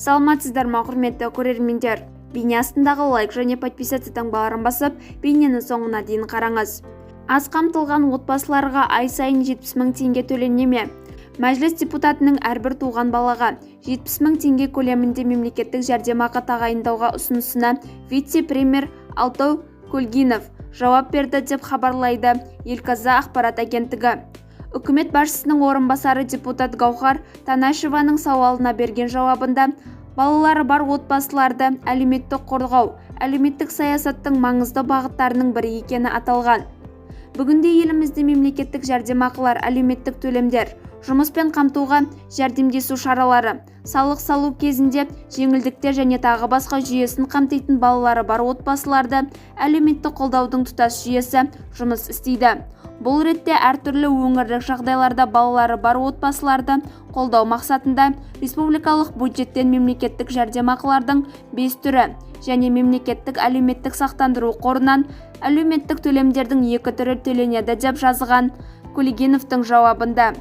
Саламатсыздар ма, құрметті көрермендер? Бейне астындағы лайк және подписаться таңбаларын басып, бейнені соңына дейін қараңыз. Аз қамтылған отбасыларға ай сайын 70 мың теңге төлене ме? Мәжіліс депутатының әрбір туған балаға 70 мың теңге көлемінде мемлекеттік жәрдемақы тағайындауға ұсынысына вице-премьер Алтай Көлгінов жауап берді деп хабарлайды Ел-Каза ақпарат агенттігі. Үкімет басшысының орынбасары депутат Гаухар Танашеваның сауалына берген жауабында балалары бар отбасыларды әлеуметтік қорғау, әлеуметтік саясаттың маңызды бағыттарының бірі екені аталған. Бүгінде елімізде мемлекеттік жәрдемақылар, әлеуметтік төлемдер, жұмыспен қамтуға жәрдемдесу шаралары, салық салу кезінде жеңілдіктер және тағы басқа жүйесін қамтитын балалары бар отбасыларды әлеуметтік қолдаудың тұтас жүйесі жұмыс істейді. Бұл ретте әртүрлі өңірлік жағдайларда балалары бар отбасыларды қолдау мақсатында республикалық бюджеттен мемлекеттік жәрдемақылардың 5 түрі және мемлекеттік әлеуметтік сақтандыру қорынан әлеуметтік төлемдердің 2 түрі төленеді деп жазған Көлгіновтың жауабында.